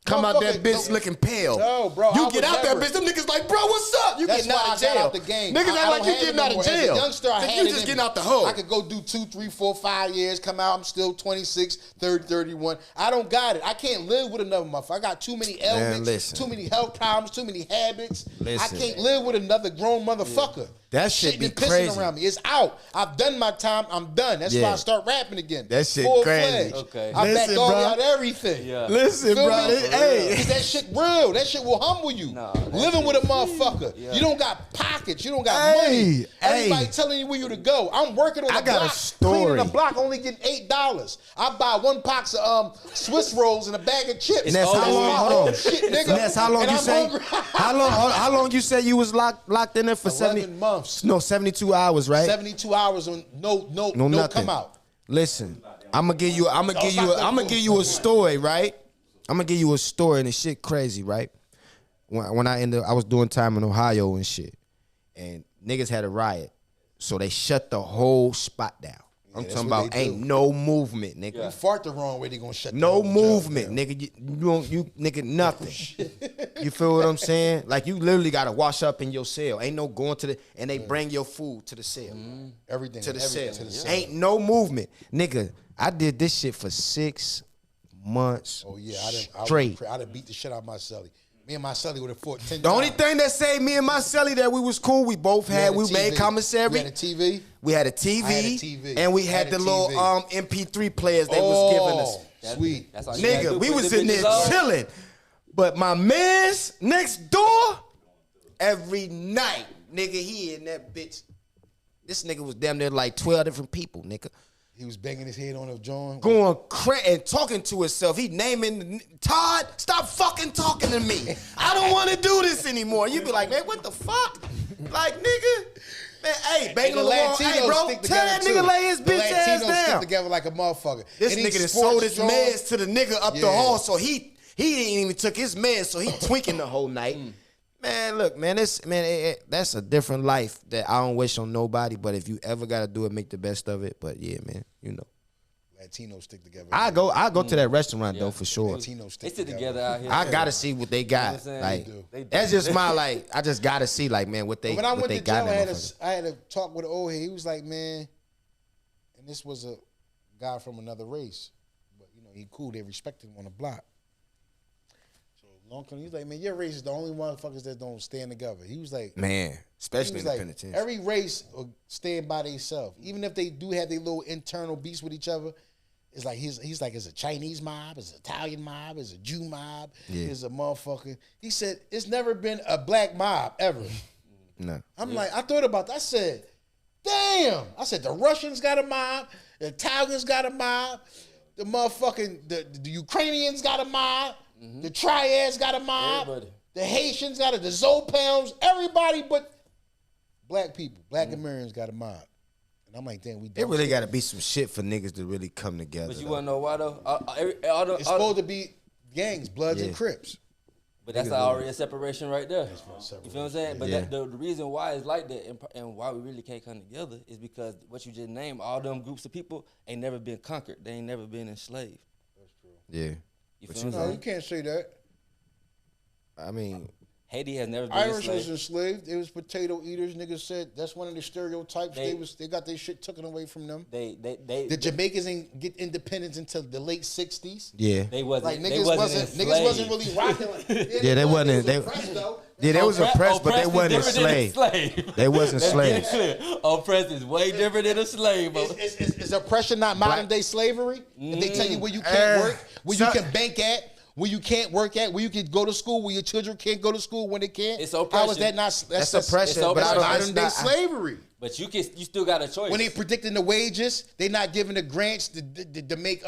Come out that bitch looking pale. No, bro. You get out there, bitch. Them niggas like, bro, what's up? You getting out of jail. Out the game. Niggas act like you getting out of jail. As a youngster, I had you just getting out the hole. I could go do 2, 3, 4, 5 years, come out, I'm still 26, 30, 31. I don't got it. I can't live with another motherfucker. I got too many ailments, too many health problems, too many habits. I can't live with another grown motherfucker. That shit be pissing crazy. around me. It's out. I've done my time. I'm done. That's why I start rapping again. That shit Full-fledged. crazy. Okay. I back all out everything. Yeah. Listen, bro. Hey, that shit real. That shit will humble you. Living with a motherfucker. You don't got pockets. You don't got money. Everybody telling you where you to go. I'm working on the block. Cleaning the block, only getting $8. I buy 1 box of Swiss rolls and a bag of chips. Ness, how long? Hold on. Shit, nigga. Ness, how long you say? How long you say you was locked in there for 11 months. No, 72 hours, right? 72 hours on no nothing. Come out. Listen, I'm gonna give you a story, right? I'm gonna give you a story, and the shit crazy, right? When I was doing time in Ohio and shit, and niggas had a riot, so they shut the whole spot down. I'm talking about ain't no movement, nigga. You fart the wrong way, they gonna shut no movement, nigga. You nigga nothing. You feel what I'm saying? Like you literally gotta wash up in your cell. Ain't no going to and they bring your food to the cell. Everything to the cell. cell. Ain't no movement, nigga. I did this shit for 6 months. Oh yeah, straight. I done beat the shit out of my celly. Me and my celly would have fought 10 The only thing that saved me and my celly that we was cool, we both had, we made commissary. We had a TV. We had a TV. And we had the little MP3 players they was giving us. Sweet. Nigga, we was in there chilling. But my man's next door, every night, nigga, he in that bitch. This nigga was damn near like 12 different people, nigga. He was banging his head on a joint. Going crazy and talking to himself. He naming, Todd, stop fucking talking to me. I don't want to do this anymore. You be like, man, what the fuck? Like, nigga. Man, hey, banging on the wall. Hey, bro, tell that nigga lay his bitch ass down. Stick together like a motherfucker. This nigga done sold his meds to the nigga up the hall, so he didn't even took his meds, so he tweaking the whole night. Man, look, man, that's a different life that I don't wish on nobody. But if you ever gotta do it, make the best of it. But yeah, man, you know. Latinos stick together. I go to that restaurant though for sure. Latinos stick together out here. I gotta see what they got. Like that's just my like. I just gotta see like man what they. When I went to jail, got I had a talk with an old head. He was like, man, and this was a guy from another race, but you know he cool. They respected him on the block. He's like, man, your race is the only motherfuckers that don't stand together. He was like, man, especially in the penitentiary. Every race will stand by themselves, even if they do have their little internal beefs with each other. It's like he's like, it's a Chinese mob, it's an Italian mob, it's a Jew mob, it's a motherfucker. He said it's never been a black mob ever. No, I'm like, I thought about that. I said, damn. I said the Russians got a mob, the Italians got a mob, the motherfucking the Ukrainians got a mob. The Triads got a mob. Everybody. The Haitians got it. The Zopams. Everybody but black people. Black Americans got a mob. And I'm like, damn, it really got to be some shit for niggas to really come together. But you want to know why though? It's supposed to be gangs, Bloods and Crips. But that's already a separation right there. You feel what I'm saying? But the reason why it's like that and why we really can't come together is because what you just named, all them groups of people ain't never been conquered. They ain't never been enslaved. Yeah. You But feel No, me? you can't say that. I mean, Haiti has never been Irish enslaved. was enslaved. They was potato eaters. Niggas said that's one of the stereotypes. They got their shit taken away from them. The Jamaicans ain't get independence until the late '60s. yeah. They wasn't. Like they niggas wasn't wasn't really rocking. Like, Yeah, they wasn't. They was oppressed, though. Yeah, they was oppressed, but they wasn't Oppressed is different than enslaved. enslaved. They wasn't Let's get it slaves. clear. Oppressed is way different than a slave. Bro. Is oppression not modern day slavery? If they tell you where you can't work, where you can bank at, where you can't work at, where you can go to school, where your children can't go to school when they can't. It's oppression. How is that not? That's oppression. it's But I don't, modern it's day not, slavery. But you still got a choice. When they predicting the wages, they not giving the grants to make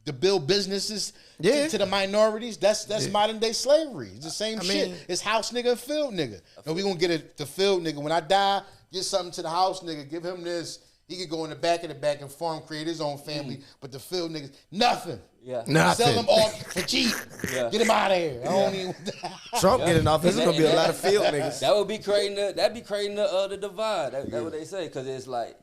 to build businesses to the minorities. That's modern day slavery. It's the same shit. mean, It's house nigga and field nigga. No, we gonna get it to field nigga. When I die, get something to the house nigga. Give him this. He could go in the back and farm, create his own family. But the field niggas, nothing. Yeah. Nothing. Sell them off for cheap. Yeah. Get him out of here. I don't even. Trump getting off. There's gonna be a lot of field niggas. That would be creating the divide. That's what they say, because it's like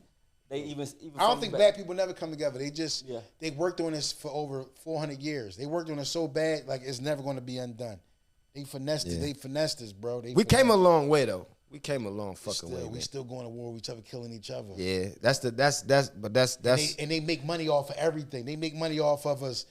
they even I don't think black people never come together. They just Yeah. they worked on this for over 400 years. They worked on it so bad, like it's never going to be undone. They finessed it. They finessed us, bro. We came a long way though. We came a long fucking way. We Man. still going to war with each other, killing each other. Yeah, that's. And they make money off of everything. They make money off of us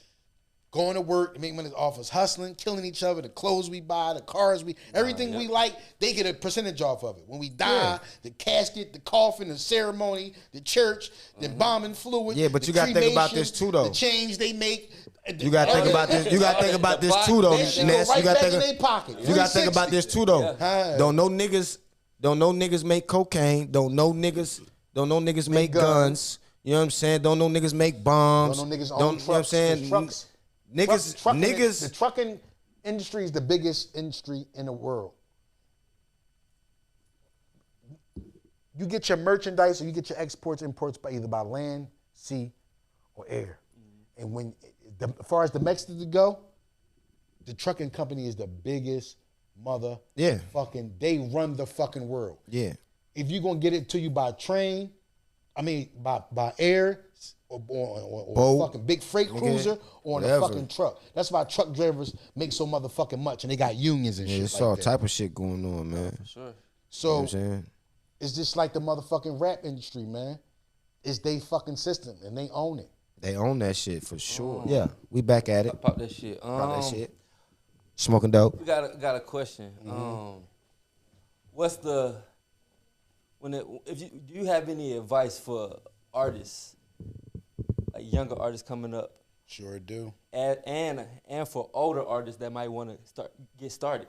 going to work. They make money off us hustling, killing each other. The clothes we buy, the cars everything we like. They get a percentage off of it. When we die, the casket, the coffin, the ceremony, the church, the bombing fluid. Yeah, but the you gotta think about cremation, this too, though. The change they make. You gotta think about this. You gotta think about this too, though, That shit go Ness. right You gotta back in think. their pocket. You gotta think about this too, though. Yeah. Don't know niggas make cocaine. Don't know niggas make guns. You know what I'm saying? Don't know niggas make bombs. Don't know niggas own You know what I'm trucks. saying? Trucks. Niggas. The trucking industry is the biggest industry in the world. You get your merchandise or you get your exports, imports by either by land, sea, or air. And when, as far as the Mexicans go, the trucking company is the biggest fucking. They run the fucking world. Yeah. If you're gonna get it to you by train, by air, or Boat, fucking big freight cruiser, or on a fucking truck. That's why truck drivers make so motherfucking much, and they got unions and shit. It's like all that. type of shit going on, man. Sure. So You know what I'm saying? it's just like the motherfucking rap industry, man. It's they fucking system, and they own it. They own that shit for sure. Yeah, we back at it. Pop that shit. Pop that shit. Smoking dope. We got a question. What's the do you have any advice for artists, like younger artists coming up, Sure do. and for older artists that might want to get started?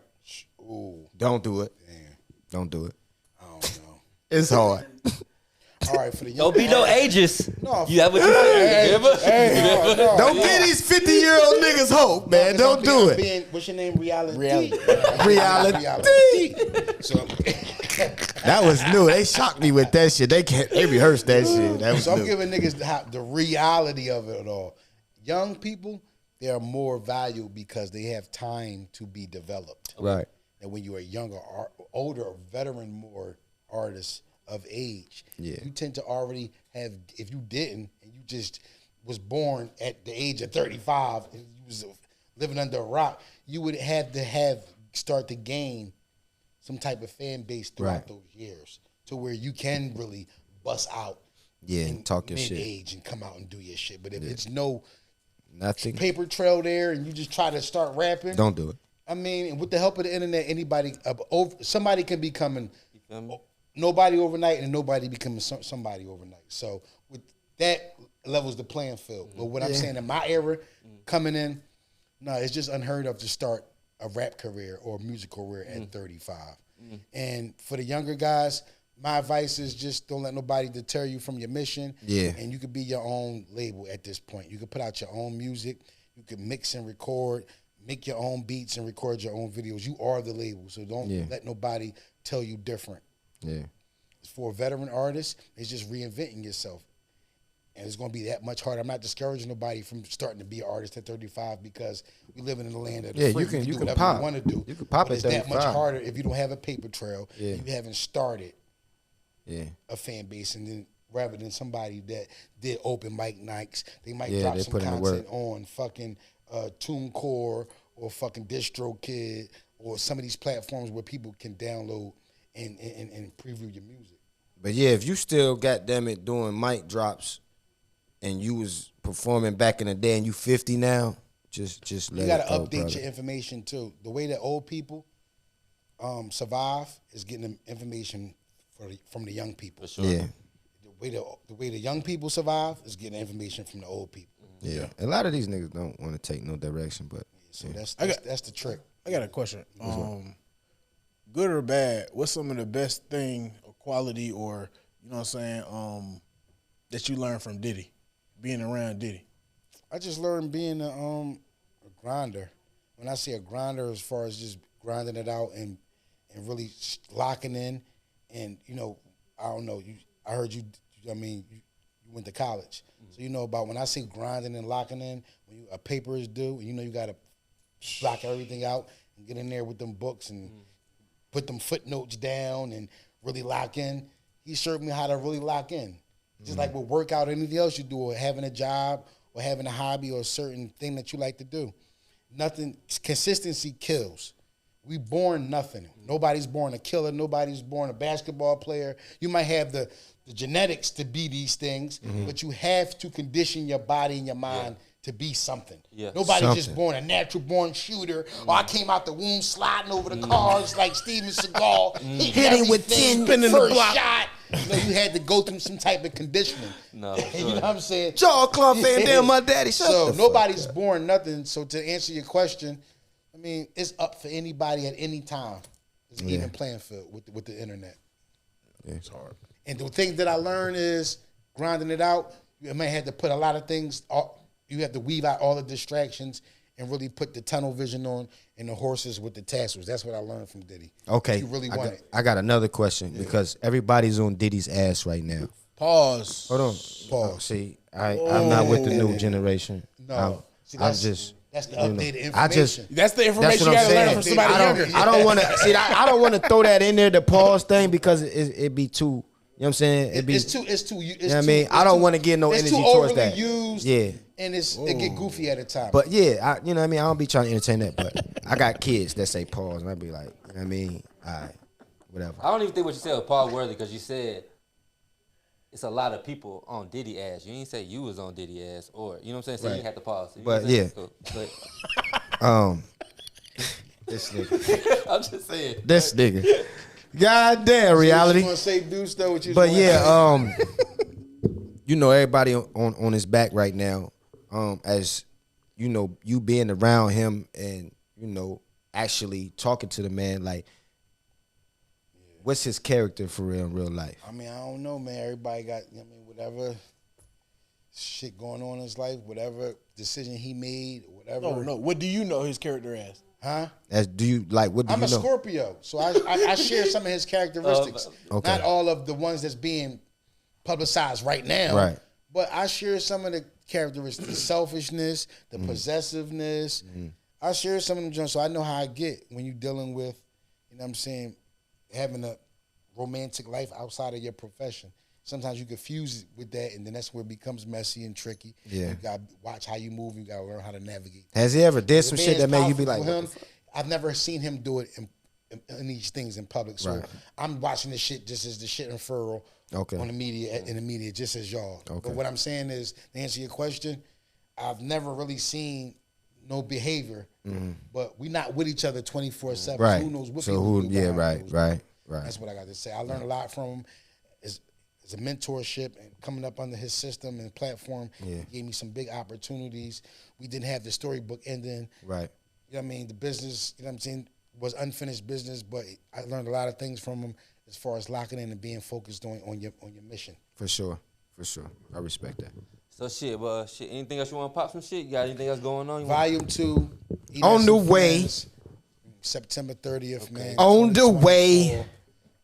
Ooh, Don't do it. damn. Don't do it. I don't know. It's hard. All right, for the Don't young be no ageist. You have what you say. Remember? Don't give these 50-year-old niggas hope, man. Don't do it. What's your name? Reality. Reality. So, That was new. They shocked me with that shit. They rehearsed that shit. That was so I'm new. giving niggas the reality of it all. Young people, they are more valued because they have time to be developed. Right. And when you're a younger, older, veteran, more artist of age, Yeah. you tend to already have, if you didn't, and you just was born at the age of 35 and you was living under a rock, you would have to start to gain some type of fan base throughout those years to where you can really bust out and talk your shit. mid-age and come out and do your shit. But if it's no Nothing. paper trail there and you just try to start rapping, Don't do it. I mean, and with the help of the internet, somebody can become feel me? nobody overnight and nobody becoming somebody overnight. So with that levels the playing field. But what I'm saying in my era, coming in, no, it's just unheard of to start a rap career or a music career at 35. And for the younger guys, my advice is just don't let nobody deter you from your mission. Yeah. And you could be your own label at this point. You could put out your own music. You could mix and record, make your own beats and record your own videos. You are the label. So don't let nobody tell you different. Yeah. For a veteran artist, it's just reinventing yourself. And it's going to be that much harder. I'm not discouraging nobody from starting to be an artist at 35 because we live in the land of the free. you can do pop. whatever you want to do. You can pop but at it's that much 35. harder if you don't have a paper trail. Yeah. You haven't started Yeah. a fan base, and then rather than somebody that did open mic nights. They might Yeah, drop they some put in the content work. on fucking TuneCore or fucking DistroKid or some of these platforms where people can download and preview your music. But yeah, if you still goddamn it doing mic drops and you was performing back in the day and you 50 now, just let You got it to go, update brother. your information too. The way that old people survive is getting them information from the young people. For sure. Yeah. The way the young people survive is getting information from the old people. Yeah. A lot of these niggas don't want to take no direction, but So that's the trick. I got a question. Good or bad, what's some of the best thing or quality or, you know what I'm saying, that you learned from Diddy, being around Diddy? I just learned being a grinder. When I say a grinder, as far as just grinding it out and really locking in, and I don't know. I heard you. I mean, you went to college, so you know about when I say grinding and locking in. When a paper is due, and you got to block everything out and get in there with them books and put them footnotes down and really lock in. He showed me how to really lock in. Just like with workout or anything else you do, or having a job or having a hobby or a certain thing that you like to do. Consistency kills. We born nothing. Nobody's born a killer. Nobody's born a basketball player. You might have the genetics to be these things, but you have to condition your body and your mind to be something. Yeah. Nobody's just born a natural born shooter. Or I came out the womb sliding over the cars like Steven Seagal. Hitting with 10 spinning the first block. shot. You had to go through some type of conditioning. No, You know what I'm saying? Jaw clump and damn my daddy. Shut So the fuck nobody's up. born nothing. So to answer your question, I mean, it's up for anybody at any time. It's an even playing field with the internet. Yeah, it's hard. And the thing that I learned is grinding it out. You may have to put a lot of things. You have to weave out all the distractions and really put the tunnel vision on and the horses with the tassels. That's what I learned from Diddy. Okay, If you really want it. I got another question because everybody's on Diddy's ass right now. Pause. Hold on. Pause. See, I'm not with the new generation. No. See, I'm just. that's the you know, updated information. I just. That's the information what you I'm got to learn saying. from somebody I don't, younger. I don't want to see. I don't want to throw that in there, the pause thing, because it be too. You know what I'm saying? It be. It's too. You know what I mean? I don't want to get no it's energy too towards overly that. used. Yeah. And it get goofy at a time. But yeah, you know what I mean? I don't be trying to entertain that, but I got kids that say pause, and I be like, you know what I mean? All right, whatever. I don't even think what you said was Paul worthy because you said it's a lot of people on Diddy ass. You didn't say you was on Diddy ass, or you know what I'm saying? So Right. you had to pause. You know But what I'm saying? yeah. Cool. This nigga. I'm just saying. This nigga. God damn, reality. You want to say Deuce though? What you But wanna yeah, say? you know, everybody on his back right now, as you know, you being around him and, you know, actually talking to the man, like, what's his character for real in real life? I mean, I don't know, man. Everybody got, whatever shit going on in his life, whatever decision he made, whatever. No. What do you know his character as? Huh? As do you like? What do I'm you a know? Scorpio, so I share some of his characteristics. Okay. Not all of the ones that's being publicized right now. Right. But I share some of the characteristics, the selfishness, the possessiveness. I share some of them, so I know how I get when you're dealing with, you know what I'm saying, having a romantic life outside of your profession. Sometimes you confuse it with that, and then that's where it becomes messy and tricky. Yeah. You got to watch how you move. You got to learn how to navigate. Has he ever did some The shit that man's made you be like, powerful what for the him. I've never seen him do it in these things in public. So Right. I'm watching this shit just as the shit unfurl Okay. on the media, in the media, just as y'all. Okay. But what I'm saying is, to answer your question, I've never really seen no behavior, but we not with each other 24/7. Right. So who knows what So people who? do Yeah. behind Right. those Right. doors. Right. That's what I got to say. I learned a lot from him. As a mentorship and coming up under his system and platform, Yeah. he gave me some big opportunities. We didn't have the storybook ending. Right. You know what I mean? The business, you know what I'm saying, was unfinished business, but I learned a lot of things from him as far as locking in and being focused on your mission. For sure. For sure. I respect that. So shit. Anything else you want to pop some shit? You got anything else going on? Volume 2. On the way. September 30th, man. On the way. 2024.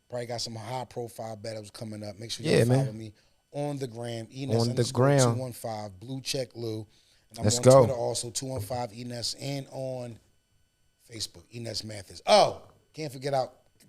Probably got some high profile battles coming up. Make sure you Yeah, follow man. me on the gram. Eness On the _ gram. 215, Blue Check Lou. And I'm Let's on go. Twitter also, 215 Eness, and on Facebook, Eness Mathis. Oh, can't forget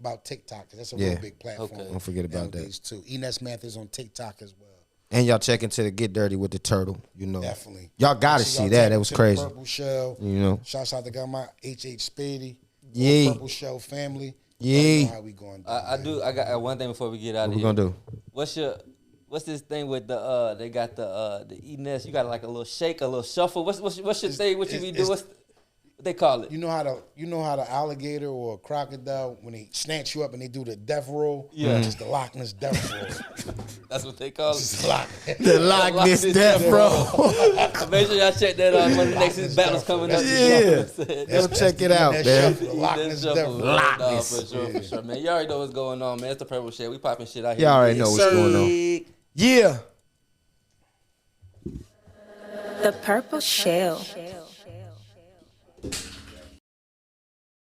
about TikTok, 'cause that's a Yeah. real big platform. Okay. Don't forget about that. nowadays, too. Eness Mathis on TikTok as well. And y'all check into the Get Dirty with the Turtle, you know. Definitely. Y'all gotta Make sure see y'all that. tap That was into crazy. Purple Shell. You know. Shouts out to my H.H. Spady. Yeah. Purple Shell family. Yeah. You know how we going. I got one thing before we get out What of we here. gonna do? What's this thing with the they got the Eness? You got like a little shake, a little shuffle. What's your thing? What you be doing? What they call it? You know how the alligator or a crocodile, when they snatch you up and they do the death roll? Yeah. Just the Loch Ness death roll. That's what they call Just it. The Loch Ness death, bro. Make sure y'all check that out. One of the next battles coming up. Yeah. Go check it out, man. Loch Ness death roll. Loch Nah, Ness. for sure, man. You already know what's going on, man. It's the Purple Shell. We popping shit out here. Y'all already know what's going on. Yeah. The Purple Shell.